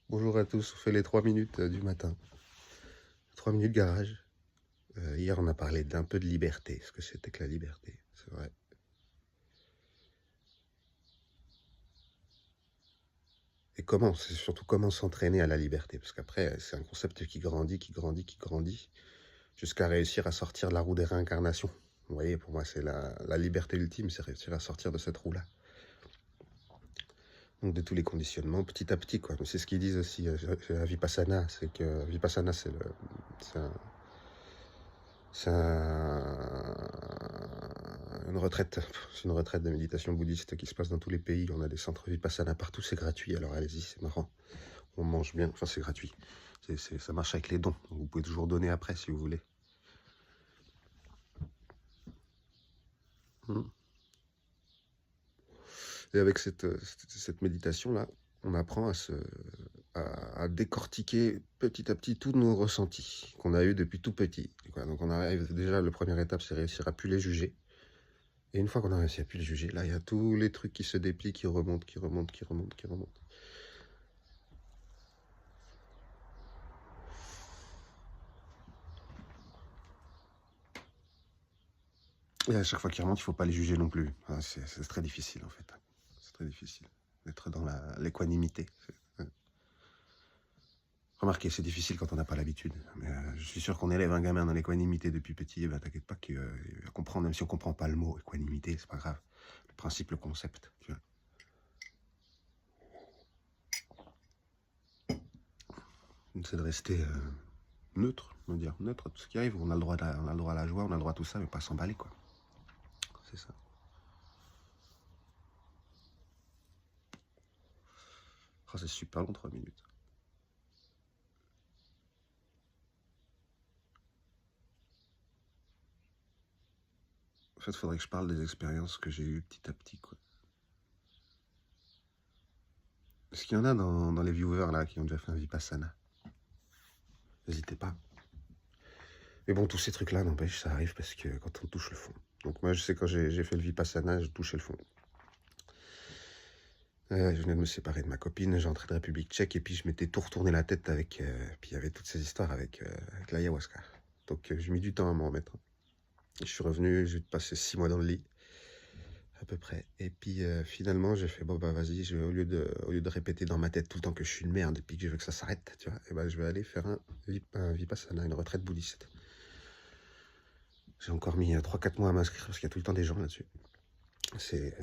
Bonjour à tous, on fait les 3 minutes du matin. 3 minutes garage. Hier, on a parlé d'un peu de liberté, ce que c'était que la liberté, c'est vrai. Et comment, c'est surtout comment s'entraîner à la liberté, parce qu'après, c'est un concept qui grandit, qui grandit, qui grandit, jusqu'à réussir à sortir de la roue des réincarnations. Vous voyez, pour moi, c'est la liberté ultime, c'est réussir à sortir de cette roue-là. Donc de tous les conditionnements, petit à petit, quoi. C'est ce qu'ils disent aussi à Vipassana, c'est que Vipassana, c'est un, une retraite, c'est une retraite de méditation bouddhiste qui se passe dans tous les pays. On a des centres Vipassana partout, c'est gratuit. Alors allez-y, c'est marrant. On mange bien, enfin c'est gratuit. Ça marche avec les dons. Donc, vous pouvez toujours donner après si vous voulez. Et avec cette méditation-là, on apprend à décortiquer petit à petit tous nos ressentis qu'on a eu depuis tout petit. Donc on arrive déjà, la première étape, c'est réussir à plus les juger. Et une fois qu'on a réussi à plus le juger, là, il y a tous les trucs qui se déplient, qui remontent, qui remontent, qui remontent, qui remontent. Et à chaque fois qu'ils remontent, il ne faut pas les juger non plus. C'est très difficile, en fait. C'est très difficile d'être dans l'équanimité. Remarquez, c'est difficile quand on n'a pas l'habitude. Mais je suis sûr qu'on élève un gamin dans l'équanimité depuis petit, eh ben, t'inquiète pas qu'il va comprendre, même si on ne comprend pas le mot équanimité, c'est pas grave. Le principe, le concept, tu vois. C'est de rester neutre, on va dire, neutre à tout ce qui arrive. On a le droit à la joie, on a le droit à tout ça, mais pas s'emballer, quoi. C'est ça. Oh, c'est super long, 3 minutes. En fait, il faudrait que je parle des expériences que j'ai eues petit à petit, quoi. Est-ce qu'il y en a dans les viewers, là, qui ont déjà fait un Vipassana? N'hésitez pas. Mais bon, tous ces trucs-là, n'empêche, ça arrive parce que quand on touche le fond. Donc moi, je sais, quand j'ai fait le Vipassana, je touchais le fond. Je venais de me séparer de ma copine, j'ai rentré de République tchèque, et puis je m'étais tout retourné la tête avec... puis il y avait toutes ces histoires avec l'ayahuasca. Donc j'ai mis du temps à m'en remettre. Je suis revenu, j'ai passé 6 mois dans le lit, à peu près. Et puis finalement, j'ai fait, bon bah vas-y, au lieu de répéter dans ma tête tout le temps que je suis une merde et puis que je veux que ça s'arrête, tu vois, et ben je vais aller faire un Vipassana, une retraite bouddhiste. J'ai encore mis 3-4 mois à m'inscrire parce qu'il y a tout le temps des gens là-dessus. C'est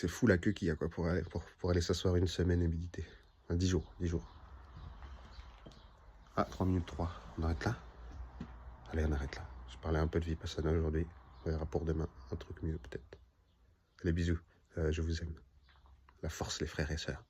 fou la queue qu'il y a, quoi, pour aller s'asseoir une semaine et méditer. Enfin, 10 jours, 10 jours. Ah, 3 minutes 3. On arrête là? Allez, on arrête là. Je parlais un peu de Vipassana aujourd'hui. On verra pour demain un truc mieux peut-être. Allez, bisous. Je vous aime. La force, les frères et sœurs.